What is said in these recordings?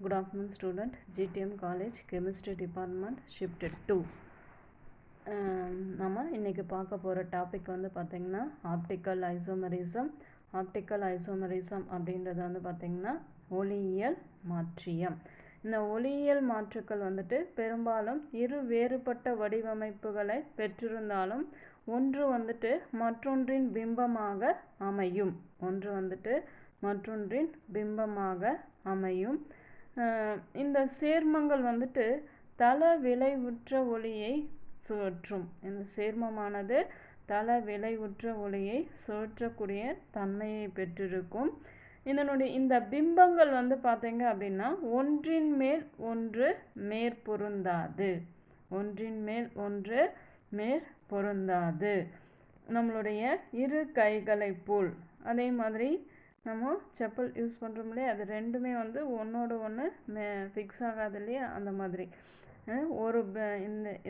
Good afternoon student. GTM College Chemistry Department Shifted 2. நம்ம இன்றைக்கி பார்க்க போகிற டாபிக் வந்து பார்த்திங்கன்னா ஆப்டிக்கல் ஐசோமரிசம். ஆப்டிக்கல் ஐசோமரிசம் அப்படின்றது வந்து பார்த்திங்கன்னா ஒளியியல் மாற்றியம். இந்த ஒளியியல் மாற்றுக்கள் வந்துட்டு பெரும்பாலும் இரு வேறுபட்ட வடிவமைப்புகளை பெற்றிருந்தாலும் ஒன்று வந்துட்டு மற்றொன்றின் பிம்பமாக அமையும். இந்த சேர்மங்கள் வந்துட்டு தள விளைவுற்ற ஒளியை சுழற்றும். இந்த சேர்மமானது தள விளைவுற்ற ஒளியை சுழற்றக்கூடிய தன்மையை பெற்றிருக்கும். இந்த பிம்பங்கள் வந்து பார்த்தீங்க அப்படின்னா ஒன்றின் மேல் ஒன்று மேற்பொருந்தாது. நம்மளுடைய இரு கைகளை போல். அதே மாதிரி நம்ம செப்பல் யூஸ் பண்ணுறோம் இல்லையா, அது ரெண்டுமே வந்து ஒன்றோடு ஒன்று ஃபிக்ஸ் ஆகாது இல்லையா, அந்த மாதிரி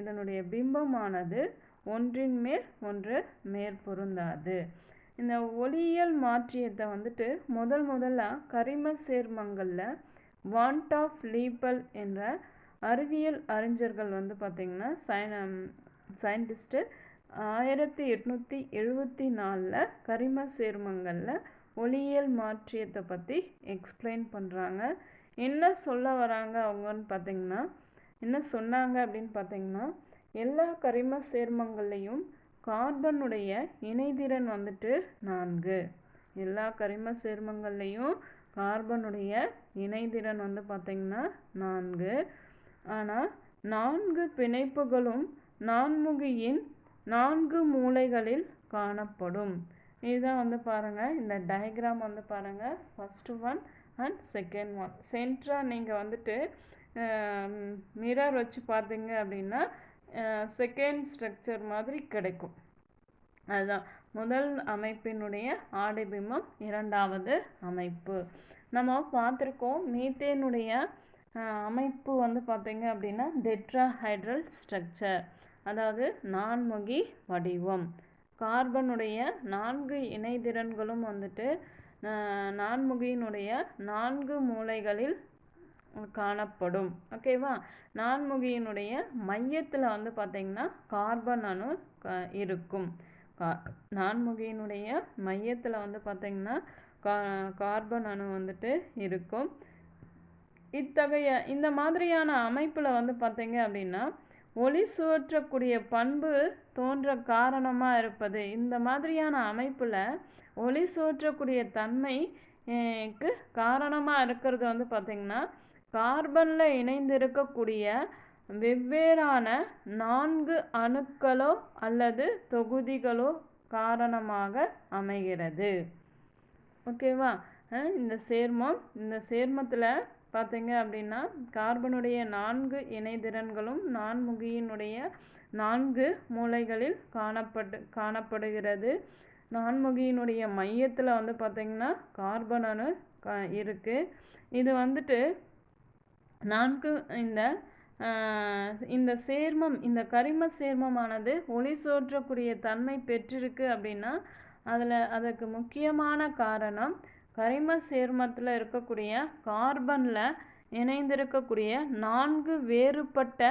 இதனுடைய பிம்பமானது ஒன்றின் மேல் ஒன்று மேற்பொருந்தாது. இந்த ஒளியியல் மாற்றியத்தை வந்துட்டு முதல்ல கரிம சேர்மங்களில் வாண்ட் ஆஃப் லீப்பல் என்ற அறிவியல் அறிஞர்கள் வந்து பார்த்திங்கன்னா சயின்டிஸ்ட்டு 1874 கரிம சேர்மங்களில் ஒளியியல் மாற்றியத்தை பற்றி எக்ஸ்பிளைன் பண்ணுறாங்க. என்ன சொல்ல வராங்க என்ன சொன்னாங்க அப்படின்னு பார்த்தீங்கன்னா, எல்லா கரிம சேர்மங்கள்லேயும் கார்பனுடைய இணைதிறன் வந்துட்டு 4. எல்லா கரிம சேர்மங்கள்லேயும் கார்பனுடைய இணைதிறன் வந்து பார்த்திங்கன்னா 4. ஆனால் 4 பிணைப்புகளும் நான்முகியின் 4 மூலைகளில் காணப்படும். இதுதான் வந்து பாருங்கள், இந்த டயக்ராம் வந்து பாருங்கள், first one and second one. சென்டராக நீங்கள் வந்துட்டு மிரர் வச்சு பார்த்தீங்க அப்படின்னா செகண்ட் ஸ்ட்ரக்சர் மாதிரி கிடைக்கும். அதுதான் முதல் அமைப்பினுடைய ஆடிபிம்பம், இரண்டாவது அமைப்பு. நம்ம பார்த்துருக்கோம். மீத்தேனுடைய அமைப்பு வந்து பார்த்திங்க அப்படின்னா டெட்ராஹைட்ரல் ஸ்ட்ரக்சர், அதாவது நான்முகி வடிவம். கார்பனுடைய 4 இணைதிறன்களும் வந்துட்டு நான்முகியினுடைய 4 மூலைகளில் காணப்படும். ஓகேவா? நான்முகியினுடைய மையத்தில் வந்து பார்த்திங்கன்னா கார்பன் அணு இருக்கும். நான்முகியினுடைய மையத்தில் வந்து பார்த்திங்கன்னா கார்பன் அணு வந்துட்டு இருக்கும். இந்த மாதிரியான அமைப்பில் வந்து பார்த்திங்க அப்படின்னா ஒளி சுழற்றக்கூடிய பண்பு தோன்ற காரணமாக இருப்பது. இந்த மாதிரியான அமைப்பில் ஒளி சுழற்றக்கூடிய தன்மைக்கு காரணமாக இருக்கிறது வந்து பார்த்திங்கன்னா கார்பனில் இணைந்திருக்கக்கூடிய வெவ்வேறான 4 அணுக்களோ அல்லது தொகுதிகளோ காரணமாக அமைகிறது. ஓகேவா? இந்த சேர்மத்தில் பார்த்தீங்க அப்படின்னா கார்பனுடைய 4 இணைதிறன்களும் நான்முகியினுடைய 4 மூலைகளில் காணப்படுகிறது. நான்முகியினுடைய மையத்தில் வந்து பார்த்திங்கன்னா கார்பன் அணு இருக்குது. இது வந்துட்டு இந்த கரிம சேர்மமானது ஒளி சுழற்றக்கூடிய தன்மை பெற்றிருக்கு அப்படின்னா அதற்கு முக்கியமான காரணம் கரிம சேர்மத்தில் இருக்கக்கூடிய கார்பனில் இணைந்திருக்கக்கூடிய 4 வேறுபட்ட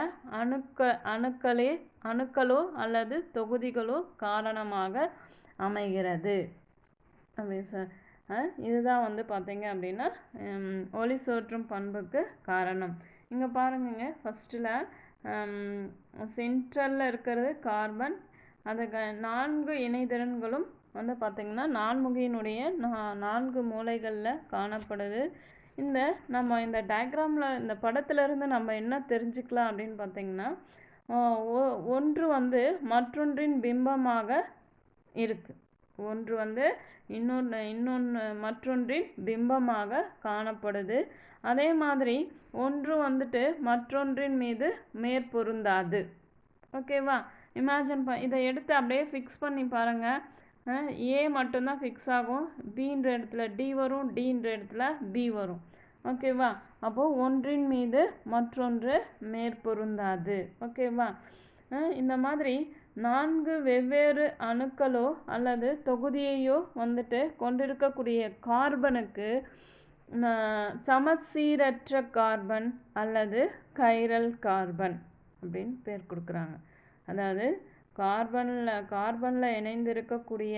அணுக்களோ அல்லது தொகுதிகளோ காரணமாக அமைகிறது. அப்படி இதுதான் வந்து பார்த்திங்க அப்படின்னா ஒளி சுழற்றும் பண்புக்கு காரணம். இங்கே பாருங்க, ஃபஸ்ட்டில் சென்ட்ரலில் இருக்கிறது கார்பன். அதுக்கு 4 இணைதிறன்களும் வந்து பார்த்திங்கன்னா நான்முகியினுடைய 4 மூலைகளில் காணப்படுது. நம்ம இந்த டயக்ராமில் இந்த படத்துலேருந்து நம்ம என்ன தெரிஞ்சுக்கலாம் அப்படின்னு பார்த்திங்கன்னா, ஒன்று வந்து மற்றொன்றின் பிம்பமாக இருக்குது. ஒன்று வந்து இன்னொன்று மற்றொன்றின் பிம்பமாக காணப்படுது. அதே மாதிரி ஒன்று வந்துட்டு மற்றொன்றின் மீது மேற்பொருந்தாது. ஓகேவா? இமேஜின் இதை எடுத்து அப்படியே ஃபிக்ஸ் பண்ணி பாருங்கள். ஏ மட்டும்தான் ஃபிக்ஸ் ஆகும், பின்ற இடத்துல டி வரும், டின்ற இடத்துல பி வரும். ஓகேவா? அப்போது ஒன்றின் மீது மற்றொன்று மேற்பொருந்தாது. ஓகேவா? இந்த மாதிரி 4 வெவ்வேறு அணுக்களோ அல்லது தொகுதியையோ வந்துட்டு கொண்டிருக்கக்கூடிய கார்பனுக்கு சமச்சீரற்ற கார்பன் அல்லது கைரல் கார்பன் அப்படின்னு பேர் கொடுக்குறாங்க. அதாவது கார்பனில் இணைந்திருக்கக்கூடிய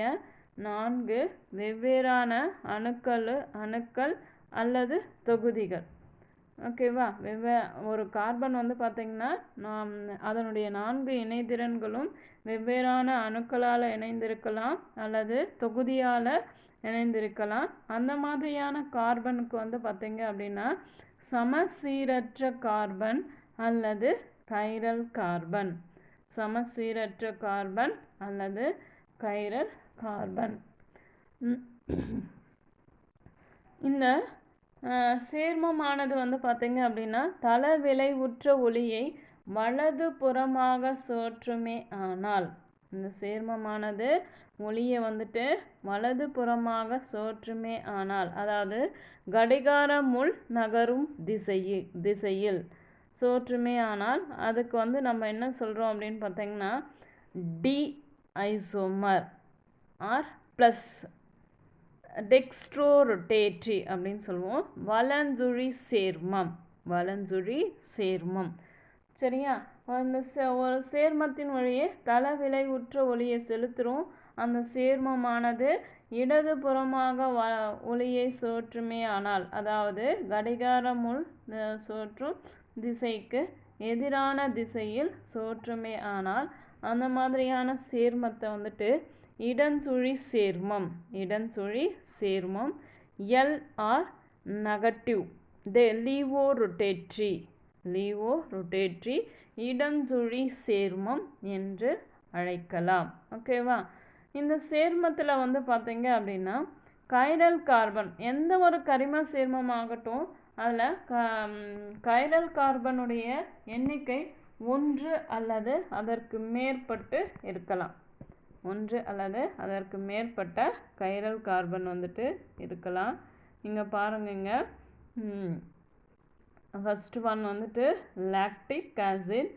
4 வெவ்வேறான அணுக்கள் அல்லது தொகுதிகள். ஓகேவா? ஒரு கார்பன் வந்து பார்த்திங்கன்னா அதனுடைய 4 இணைதிறன்களும் வெவ்வேறான அணுக்களால் இணைந்திருக்கலாம் அல்லது தொகுதியால் இணைந்திருக்கலாம். அந்த மாதிரியான கார்பனுக்கு வந்து பார்த்திங்க அப்படின்னா சமச்சீரற்ற கார்பன் அல்லது கைரல் கார்பன். சமச்சீரற்ற கார்பன் அல்லது கைரல் கார்பன். இந்த சேர்மமானது வந்து பார்த்திங்க அப்படின்னா தள விளைவுற்ற ஒளியை வலது புறமாக சோற்றுமே ஆனால், இந்த சேர்மமானது ஒளியை வந்துட்டு வலது புறமாக சோற்றுமே ஆனால், அதாவது கடிகார முள் நகரும் திசையில் சோற்றுமே ஆனால் அதுக்கு வந்து நம்ம என்ன சொல்கிறோம் அப்படின்னு பார்த்தீங்கன்னா டி ஐசோமர் ஆர் ப்ளஸ் டெக்ஸ்ட்ரோரொட்டேட்ரி அப்படின்னு சொல்லுவோம். வலஞ்சுழி சேர்மம். சரியா? அந்த ஒரு சேர்மத்தின் வழியே தள விளைவுற்ற ஒளியை செலுத்துகிறோம். அந்த சேர்மமானது இடது புறமாக ஒளியை சோற்றுமே ஆனால், அதாவது கடிகார முள் சோற்றும் திசைக்கு எதிரான திசையில் சோற்றுமே ஆனால் அந்த மாதிரியான சேர்மத்தை வந்துட்டு இடஞ்சுழி சேர்மம் LR நெகட்டிவ் லீவோ ரொட்டேட்ரி இடஞ்சுழி சேர்மம் என்று அழைக்கலாம். ஓகேவா? இந்த சேர்மத்தில் வந்து பார்த்தீங்க அப்படின்னா கைரல் கார்பன் எந்த ஒரு கரிம சேர்மமாகட்டும் அதில் கைரல் கார்பனுடைய எண்ணிக்கை 1 அல்லது அதற்கு மேற்பட்டு இருக்கலாம். 1 அல்லது அதற்கு மேற்பட்ட கைரல் கார்பன் வந்துட்டு இருக்கலாம். இங்கே பாருங்க, ஃபர்ஸ்ட் ஒன் வந்துட்டு லாக்டிக் ஆசிட்.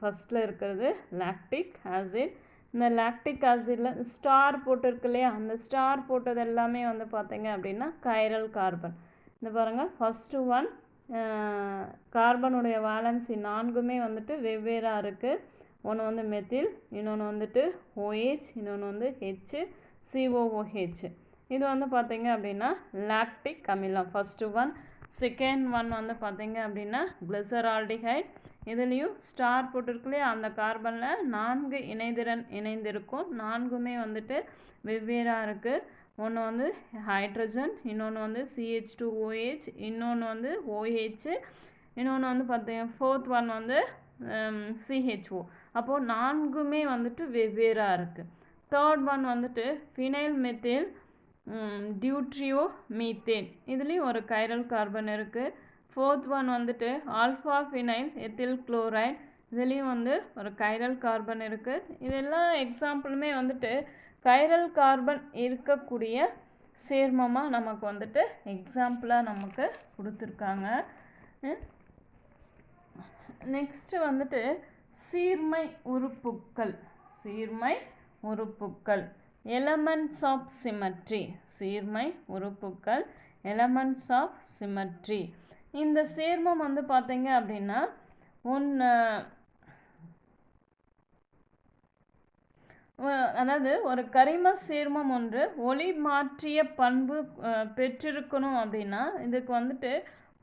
ஃபர்ஸ்டில் இருக்கிறது லாக்டிக் ஆசிட். இந்த லாக்டிக் ஆசிடில் ஸ்டார் போட்டிருக்கு இல்லையா, அந்த ஸ்டார் போட்டது எல்லாமே வந்து பார்த்தீங்க அப்படின்னா கைரல் கார்பன். இந்த பாருங்கள், ஃபஸ்ட்டு ஒன் கார்பனுடைய வேலன்சி 4மே வந்துட்டு வெவ்வேறாக இருக்குது. ஒன்று வந்து மெத்தில், இன்னொன்று வந்துட்டு OH, இன்னொன்று வந்து HCOOH. இது வந்து பார்த்திங்க அப்படின்னா லாக்டிக் அமிலம் ஃபஸ்ட்டு ஒன். செகண்ட் ஒன் வந்து பார்த்திங்க அப்படின்னா கிளிசரால்டிஹைட். இதுலேயும் ஸ்டார் போட்டிருக்குலையே, அந்த கார்பனில் 4 இணைதிறன் இணைந்திருக்கும். 4மே வந்துட்டு வெவ்வேறாக இருக்குது. ஒன்று வந்து ஹைட்ரஜன், இன்னொன்று வந்து CH2OH, இன்னொன்று வந்து OH, இன்னொன்று வந்து பார்த்தீங்கன்னா ஃபோர்த் ஒன் வந்து CHO. அப்போது 4மே வந்துட்டு வெவ்வேறாக இருக்குது. தேர்ட் ஒன் வந்துட்டு ஃபினைல் மெத்தில் டியூட்ரியோ மீத்தேன். இதுலேயும் ஒரு கைரல் கார்பன் இருக்குது. ஃபோர்த் ஒன் வந்துட்டு ஆல்ஃபா ஃபினைல் எத்தில் குளோரைட். இதுலேயும் வந்து ஒரு கைரல் கார்பன் இருக்குது. இதெல்லாம் எக்ஸாம்பிளுமே வந்துட்டு கைரல் கார்பன் இருக்கக்கூடிய சேர்மமாக நமக்கு வந்துட்டு எக்ஸாம்பிளாக நமக்கு கொடுத்துருக்காங்க. நெக்ஸ்ட்டு வந்துட்டு சீர்மை உறுப்புக்கள் எலமெண்ட்ஸ் ஆஃப் சிமெட்ரி. சீர்மை உறுப்புக்கள் எலமெண்ட்ஸ் ஆஃப் சிமெட்ரி. இந்த சேர்மம் வந்து பார்த்தீங்க அப்படின்னா அதாவது ஒரு கரிம சேர்மம் ஒன்று ஒளி மாற்றிய பண்பு பெற்றிருக்கணும் அப்படின்னா இதுக்கு வந்துட்டு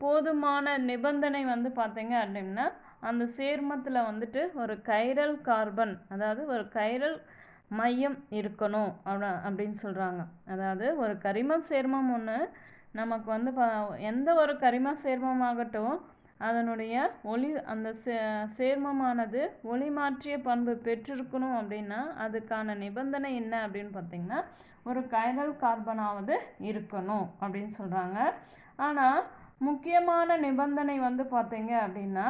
போதுமான நிபந்தனை வந்து பார்த்தீங்க அப்படின்னா அந்த சேர்மத்தில் வந்துட்டு ஒரு கைரல் கார்பன், அதாவது ஒரு கைரல் மையம் இருக்கணும் அப்படின்னு சொல்கிறாங்க. அதாவது ஒரு கரிம சேர்மம் ஒன்று நமக்கு வந்து எந்த ஒரு கரிம சேர்மமாகட்டும் அதனுடைய அந்த சேர்மமானது ஒளி மாற்றிய பண்பு பெற்றிருக்கணும் அப்படின்னா அதுக்கான நிபந்தனை என்ன அப்படின்னு பார்த்திங்கன்னா ஒரு கைரல் கார்பனாவது இருக்கணும் அப்படின்னு சொல்கிறாங்க. ஆனால் முக்கியமான நிபந்தனை வந்து பார்த்திங்க அப்படின்னா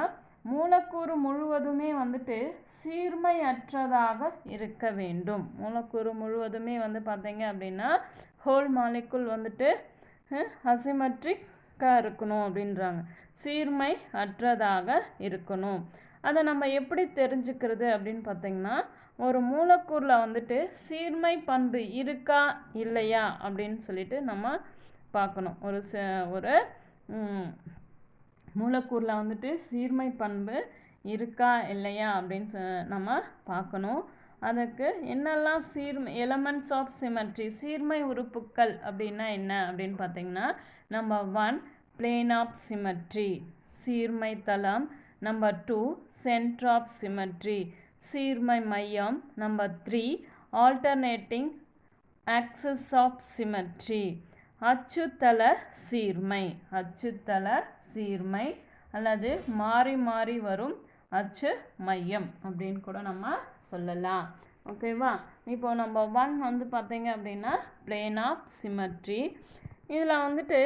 மூலக்கூறு முழுவதுமே வந்துட்டு சீர்மையற்றதாக இருக்க வேண்டும். மூலக்கூறு முழுவதுமே வந்து பார்த்திங்க அப்படின்னா ஹோல் மாலிகுல் வந்துட்டு அசிமெட்ரிக்காக இருக்கணும் அப்படின்றாங்க. சீர்மை அற்றதாக இருக்கணும். அதை நம்ம எப்படி தெரிஞ்சுக்கிறது அப்படின்னு பார்த்திங்கன்னா ஒரு மூலக்கூறில் வந்துட்டு சீர்மை பண்பு இருக்கா இல்லையா அப்படின்னு சொல்லிட்டு நம்ம பார்க்கணும். ஒரு மூலக்கூறில் வந்துட்டு சீர்மை பண்பு இருக்கா இல்லையா அப்படின்னு நம்ம பார்க்கணும். அதுக்கு என்னெல்லாம் எலமெண்ட்ஸ் ஆஃப் சிமெட்ரி, சீர்மை உறுப்புக்கள் அப்படின்னா என்ன அப்படின்னு பார்த்தீங்கன்னா, நம்பர் 1 பிளேன் ஆஃப் சிமெட்ரி, சீர்மை தளம். நம்பர் 2 சென்டர் ஆஃப் சிமெட்ரி, சீர்மை மையம். Number 3 alternating axis of symmetry, அச்சுத்தள சீர்மை, அச்சுத்தள சீர்மை அல்லது மாறி மாறி வரும் அச்சு மையம் அப்படின்னு கூட நம்ம சொல்லலாம். ஓகேவா? இப்போ நம்பர் 1 வந்து பார்த்தீங்க அப்படின்னா பிளேன் ஆஃப் சிமெட்ரி. இதில் வந்துட்டு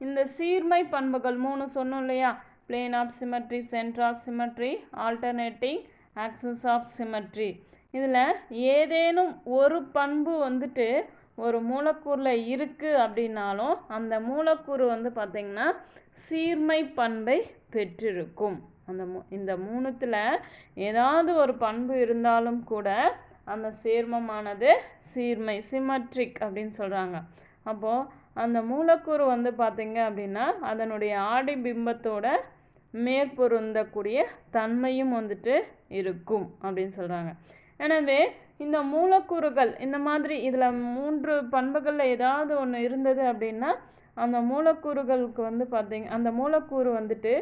இந்த சீர்மை பண்புகள் 3 சொன்னோம் இல்லையா? Plane of symmetry, centre of symmetry, alternating axis of symmetry. இதில் ஏதேனும் ஒரு பண்பு வந்துட்டு ஒரு மூலக்கூறில் இருக்குது அப்படின்னாலும் அந்த மூலக்கூறு வந்து பார்த்திங்கன்னா சீர்மை பண்பை பெற்றிருக்கும். இந்த 3த்தில் ஏதாவது ஒரு பண்பு இருந்தாலும் கூட அந்த சேர்மமானது சீர்மை, சிமெட்ரிக் அப்படின்னு சொல்கிறாங்க. அப்போது அந்த மூலக்கூறு வந்து பார்த்திங்க அப்படின்னா அதனுடைய ஆடி பிம்பத்தோட மேற்பொருந்தக்கூடிய தன்மையும் வந்துட்டு இருக்கும் அப்படின்னு சொல்கிறாங்க. எனவே இந்த மூலக்கூறுகள் இந்த மாதிரி இதில் 3 பண்புகளில் ஏதாவது ஒன்று இருந்தது அப்படின்னா அந்த மூலக்கூறுகளுக்கு வந்து பார்த்திங்க அந்த மூலக்கூறு வந்துட்டு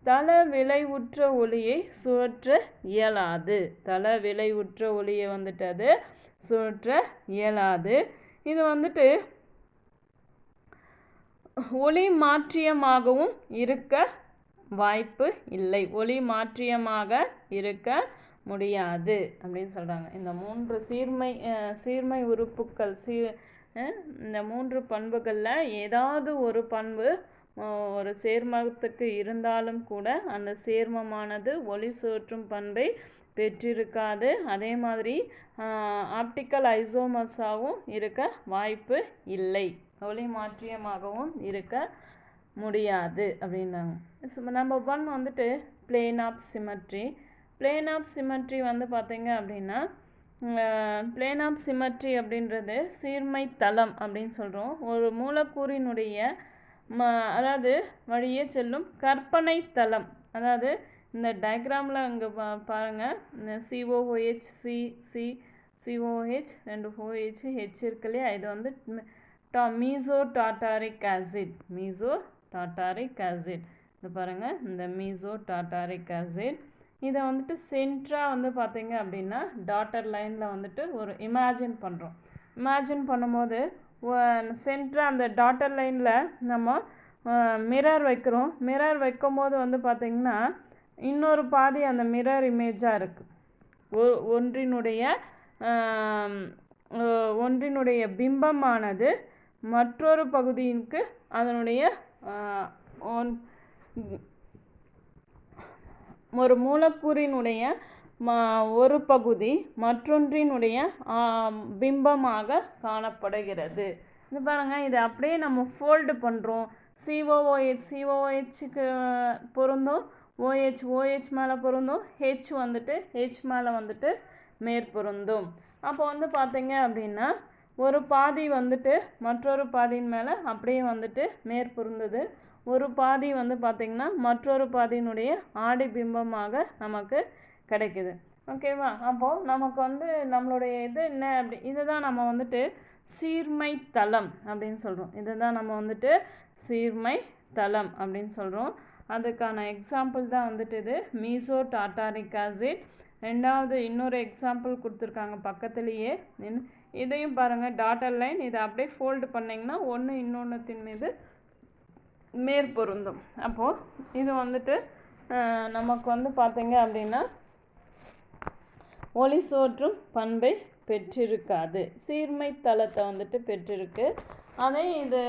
தள விளைவுற்ற ஒளியை சுழற்ற இயலாது. தள விளைவுற்ற ஒளியை வந்துட்டு அது சுழற்ற இயலாது. இது வந்துட்டு ஒளி மாற்றியமாகவும் இருக்க வாய்ப்பு இல்லை, ஒளி மாற்றியமாக இருக்க முடியாது அப்படின்னு சொல்கிறாங்க. இந்த 3 சீர்மை உறுப்புக்கள் இந்த 3 பண்புகளில் ஏதாவது ஒரு பண்பு ஒரு சேர்மத்துக்கு இருந்தாலும் கூட அந்த சேர்மமானது ஒளி சுழற்றும் பண்பை பெற்றிருக்காது. அதே மாதிரி ஆப்டிக்கல் ஐசோமர்ஸாகவும் இருக்க வாய்ப்பு இல்லை, ஒளி மாற்றியமாகவும் இருக்க முடியாது அப்படின்னாங்க. நம்பர் 1 வந்துட்டு plane of symmetry. Plane of symmetry வந்து பார்த்திங்க அப்படின்னா பிளேன் ஆஃப் சிமெட்ரி அப்படின்றது சீர்மை தளம் அப்படின்னு சொல்கிறோம். ஒரு மூலக்கூறினுடைய அதாவது வழியே செல்லும் கற்பனை தளம். அதாவது இந்த டயக்ராமில் அங்கே பாருங்கள், இந்த COOH, COOH 2 OH H இருக்கு இல்லையா? இது வந்து meso tartaric acid, meso tartaric acid. இது பாருங்கள், இந்த மீசோ டார்டாரிக் ஆசிட். இதை வந்துட்டு சென்ட்ராக வந்து பார்த்திங்க அப்படின்னா டாட்டர் லைனில் வந்துட்டு ஒரு இமேஜின் பண்ணுறோம். இமேஜின் பண்ணும்போது சென்ட்ராக அந்த டாட்டர் லைனில் நம்ம மிரர் வைக்கிறோம். மிரர் வைக்கும்போது வந்து பார்த்திங்கன்னா இன்னொரு பாதி அந்த மிரர் இமேஜாக இருக்குது. ஒன்றினுடைய பிம்பமானது மற்றொரு பகுதிக்கு அதனுடைய ஒரு மூலக்கூறினுடைய ஒரு பகுதி மற்றொன்றினுடைய பிம்பமாக காணப்படுகிறது. இது பாருங்கள், இதை அப்படியே நம்ம ஃபோல்டு பண்ணுறோம். COOHக்கு பொருந்தும், OH மேலே பொருந்தும், H வந்துட்டு H மேலே வந்துட்டு மேற்பொருந்தும். அப்போ வந்து பார்த்திங்க அப்படின்னா ஒரு பாதி வந்துட்டு மற்றொரு பாதியின் மேலே அப்படியே வந்துட்டு மேற்பொருந்தது. ஒரு பாதி வந்து பார்த்திங்கன்னா மற்றொரு பாதியினுடைய ஆடி பிம்பமாக நமக்கு கிடைக்குது. ஓகேவா? அப்போது நமக்கு வந்து நம்மளுடைய இது என்ன அப்படி இதுதான் நம்ம வந்துட்டு சீர்மை தளம் அப்படின்னு சொல்கிறோம். இதுதான் நம்ம வந்துட்டு சீர்மை தளம் அப்படின்னு சொல்கிறோம். அதுக்கான எக்ஸாம்பிள் தான் வந்துட்டு இது மீசோ டார்டாரிக் ஆசிட். ரெண்டாவது இன்னொரு எக்ஸாம்பிள் கொடுத்துருக்காங்க பக்கத்துலேயே. இதையும் பாருங்கள், டாட்டர் லைன். இதை அப்படியே ஃபோல்டு பண்ணிங்கன்னா ஒன்று இன்னொன்றுத்தின் மீது மேற்பொருந்தும். அப்போது இது வந்துட்டு நமக்கு வந்து பார்த்திங்க அப்படின்னா ஒளி சோற்றும் பண்பை பெற்றிருக்காது, சீர்மை தளத்தை வந்துட்டு பெற்றிருக்கு. அதே இது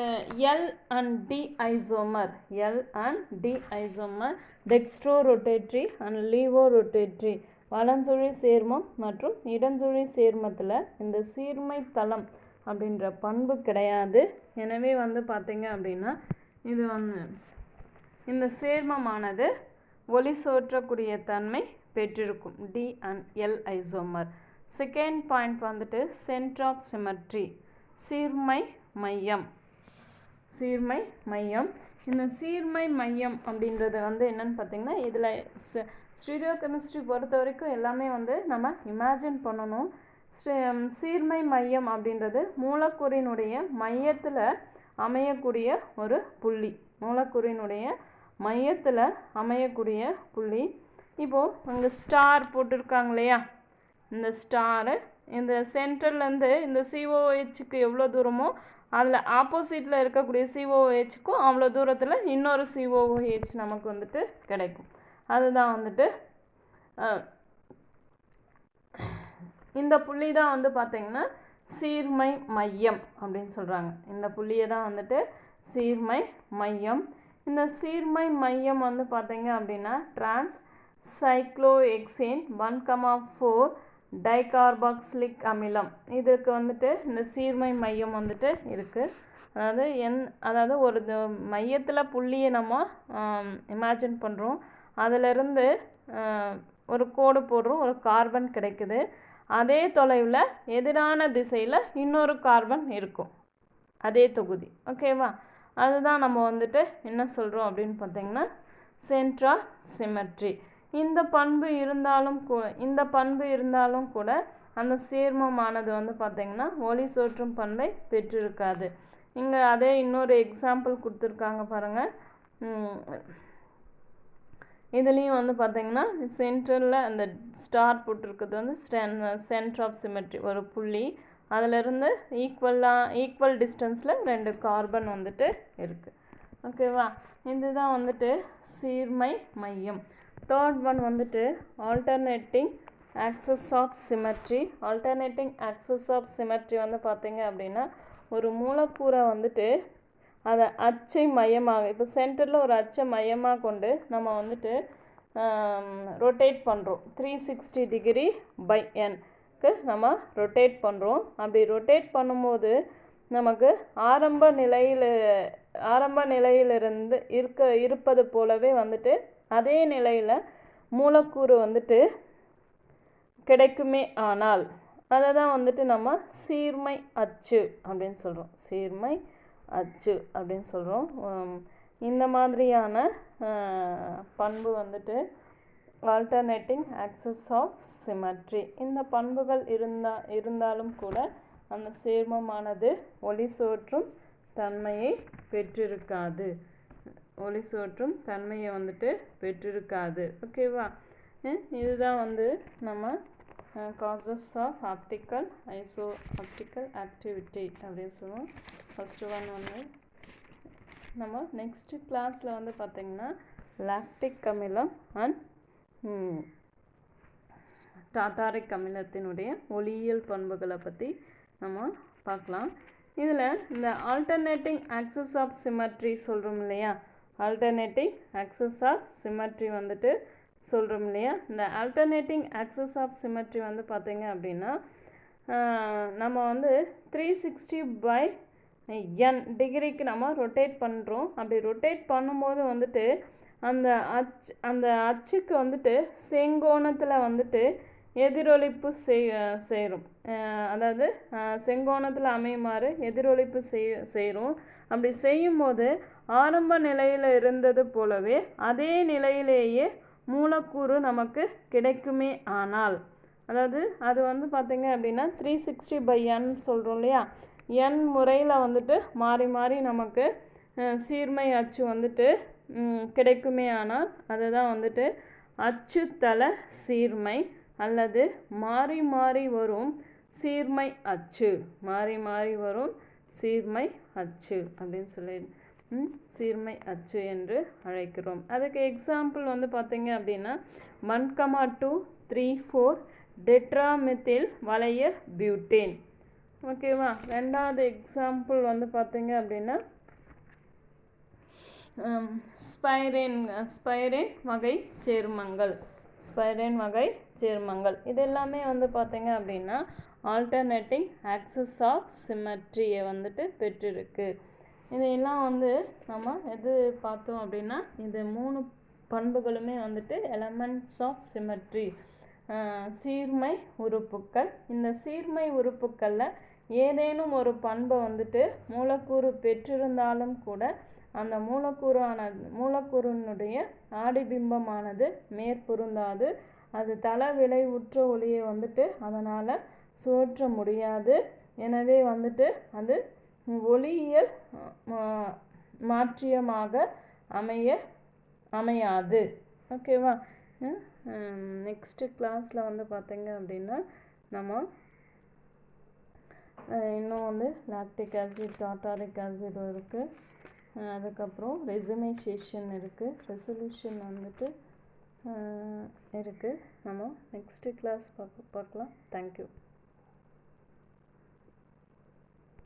L&D isomer, L&D isomer dextro rotatory and laevo rotatory, வலஞ்சுழி சேர்மம் மற்றும் இடஞ்சுழி சேர்மத்தில் இந்த சீர்மை தளம் அப்படின்ற பண்பு கிடையாது. எனவே வந்து பார்த்திங்க அப்படின்னா இது வந்து இந்த சேர்மமானது ஒளி சோற்றக்கூடிய தன்மை பெற்றிருக்கும், D&L ஐசோமர். செகண்ட் பாயிண்ட் வந்துட்டு சென்டர் ஆஃப் சிமெட்ரி, சீர்மை மையம். சீர்மை மையம். இந்த சீர்மை மையம் அப்படின்றது வந்து என்னன்னு பார்த்தீங்கன்னா, இதில் ஸ்டீரியோ கெமிஸ்ட்ரி பொறுத்த வரைக்கும் எல்லாமே வந்து நம்ம இமேஜின் பண்ணணும். சீர்மை மையம் அப்படின்றது மூலக்கூறினுடைய மையத்தில் அமையக்கூடிய ஒரு புள்ளி. மூலக்கூறினுடைய மையத்தில் அமையக்கூடிய புள்ளி. இப்போது அங்கே ஸ்டார் போட்டிருக்காங்க இல்லையா, இந்த ஸ்டாரு இந்த சென்டர்லேருந்து இந்த சிஓஹெச்சுக்கு எவ்வளோ தூரமோ அதில் ஆப்போசிட்டில் இருக்கக்கூடிய சிஓஹெச்சுக்கும் அவ்வளோ தூரத்தில் இன்னொரு சிஓஹெச் நமக்கு வந்துட்டு கிடைக்கும். அதுதான் வந்துட்டு இந்த புள்ளி தான் வந்து பார்த்திங்கன்னா சீர்மை மையம் அப்படின்னு சொல்கிறாங்க. இந்த புள்ளியை தான் வந்துட்டு சீர்மை மையம். இந்த சீர்மை மையம் வந்து பார்த்திங்க அப்படின்னா டிரான்ஸ் சைக்ளோஹெக்சேன் 1,4 டைகார்பாக்சிலிக் அமிலம், இதுக்கு வந்துட்டு இந்த சீர்மை மையம் வந்துட்டு இருக்குது. அதாவது ஒரு மையத்தில் புள்ளியை நம்ம இமேஜின் பண்ணுறோம், அதிலிருந்து ஒரு கோடு போடுறோம், ஒரு கார்பன் கிடைக்குது. அதே தொலைவில் எதிரான திசையில் இன்னொரு கார்பன் இருக்கும், அதே தொகுதி. ஓகேவா, அதுதான் நம்ம வந்துட்டு என்ன சொல்கிறோம் அப்படின்னு பார்த்தீங்கன்னா சென்ட்ரா சிமெட்ரி. இந்த பண்பு இருந்தாலும் கூட அந்த சேர்மமானது வந்து பார்த்திங்கன்னா ஒளி சோற்றும் பண்பை பெற்றிருக்காது. இங்கே அதே இன்னொரு எக்ஸாம்பிள் கொடுத்துருக்காங்க பாருங்கள். இதுலேயும் வந்து பார்த்திங்கன்னா சென்டரில் அந்த ஸ்டார் போட்டிருக்கிறது வந்து சென்டர் ஆஃப் சிமெட்ரி, ஒரு புள்ளி. அதிலிருந்து ஈக்குவல் டிஸ்டன்ஸில் 2 கார்பன் வந்துட்டு இருக்குது. ஓகேவா, இதுதான் வந்துட்டு சீர்மை மையம். தேர்ட் ஒன் வந்துட்டு alternating axis of symmetry. Alternating axis of symmetry வந்து பார்த்திங்க அப்படின்னா ஒரு மூலக்கூறை வந்துட்டு அதை அச்சை மையமாக, இப்போ சென்டரில் ஒரு அச்சை மையமாக கொண்டு நம்ம வந்துட்டு ரொட்டேட் பண்ணுறோம். 360 டிகிரி பை என்க்கு நம்ம ரொட்டேட் பண்ணுறோம். அப்படி ரொட்டேட் பண்ணும்போது நமக்கு ஆரம்ப நிலையிலிருந்து இருப்பது போலவே வந்துட்டு அதே நிலையில் மூலக்கூறு வந்துட்டு கிடைக்குமே ஆனால் அதை தான் வந்துட்டு நம்ம சீர்மை அச்சு அப்படின்னு சொல்கிறோம். சீர்மை அச்சு அப்படின்னு சொல்கிறோம். இந்த மாதிரியான பண்பு வந்துட்டு ஆல்டர்னேட்டிங் ஆக்சஸ் ஆஃப் சிமெட்ரி. இந்த பண்புகள் இருந்தாலும் கூட அந்த சேர்மமானது ஒளி சோற்றும் தன்மையை பெற்றிருக்காது. ஒளி சோற்றும் தன்மையை வந்துட்டு பெற்றிருக்காது. ஓகேவா, இதுதான் வந்து நம்ம காசஸ் ஆஃப் ஆப்டிக்கல் ஆக்டிவிட்டி அப்படின்னு சொல்லுவோம். ஃபஸ்ட்டு ஒன் வந்து நம்ம நெக்ஸ்ட்டு கிளாஸில் வந்து பார்த்திங்கன்னா லாக்டிக் அமிலம் அண்ட் டாட்டாரிக் அமிலத்தினுடைய ஒளியியல் பண்புகளை பற்றி நம்ம பார்க்கலாம். இதில் இந்த ஆல்டர்னேட்டிங் ஆக்சஸ் ஆஃப் சிமெட்ரி சொல்கிறோம் இல்லையா, ஆல்டர்னேட்டிங் ஆக்சஸ் ஆஃப் சிமெட்ரி வந்துட்டு சொல்கிறோம் இல்லையா. இந்த ஆல்டர்னேட்டிங் ஆக்சஸ் ஆஃப் சிமெட்ரி வந்து பார்த்திங்க அப்படின்னா நம்ம வந்து 360 பை n டிகிரிக்கு நம்ம ரொட்டேட் பண்ணுறோம். அப்படி ரொட்டேட் பண்ணும்போது வந்துட்டு அந்த அச்சுக்கு வந்துட்டு செங்கோணத்தில் வந்துட்டு எதிரொலிப்பு செய்கிறோம். அதாவது செங்கோணத்தில் அமையுமாறு எதிரொலிப்பு செய்கிறோம். அப்படி செய்யும்போது ஆரம்ப நிலையில் இருந்தது போலவே அதே நிலையிலேயே மூலக்கூறு நமக்கு கிடைக்குமே ஆனால், அதாவது அது வந்து பார்த்திங்க அப்படின்னா 360 பை n சொல்கிறோம் இல்லையா, n முறையில் வந்துட்டு மாறி மாறி நமக்கு சீர்மை அச்சு வந்துட்டு கிடைக்குமே ஆனால் அதுதான் வந்துட்டு அச்சுத்தள சீர்மை அல்லது மாறி மாறி வரும் சீர்மை அச்சு. மாறி மாறி வரும் சீர்மை அச்சு அப்படின்னு சொல்லி சீர்மை அச்சு என்று அழைக்கிறோம். அதுக்கு எக்ஸாம்பிள் வந்து பார்த்திங்க அப்படின்னா 1,2,3,4 டெட்ராமெத்தில் வளைய பியூட்டேன். ஓகேவா, ரெண்டாவது எக்ஸாம்பிள் வந்து பார்த்திங்க அப்படின்னா ஸ்பைரேன் வகை சேர்மங்கள். இது எல்லாமே வந்து பார்த்திங்க அப்படின்னா ஆல்டர்னேட்டிங் ஆக்சஸ் ஆஃப் சிமெட்ரியை வந்துட்டு பெற்றிருக்கு. இதையெல்லாம் வந்து நம்ம எது பார்த்தோம் அப்படின்னா இது 3 பண்புகளுமே வந்துட்டு எலமெண்ட்ஸ் ஆஃப் சிமெட்ரி, சீர்மை உறுப்புக்கள். இந்த சீர்மை உறுப்புக்களில் ஏதேனும் ஒரு பண்பை வந்துட்டு மூலக்கூறு பெற்றிருந்தாலும் கூட அந்த மூலக்கூறினுடைய ஆடிபிம்பமானது மேற்பொருந்தாது. அது தள விளைவுற்ற ஒளியை வந்துட்டு அதனால் சுழற்ற முடியாது. எனவே வந்துட்டு அது ஒளியியல் மாற்றியமாக அமையாது. ஓகேவா? நெக்ஸ்ட்டு கிளாஸில் வந்து பார்த்திங்க அப்படின்னா நம்ம இன்னும் வந்து லாக்டிக் ஆசிட், டார்டாரிக் ஆசிட் இருக்குது. அதுக்கப்புறம் ரெசுமைசேஷன் இருக்குது, ரெசல்யூஷன் வந்துட்டு இருக்குது. நம்ம நெக்ஸ்ட்டு கிளாஸ் பார்க்கலாம். தேங்க்யூ.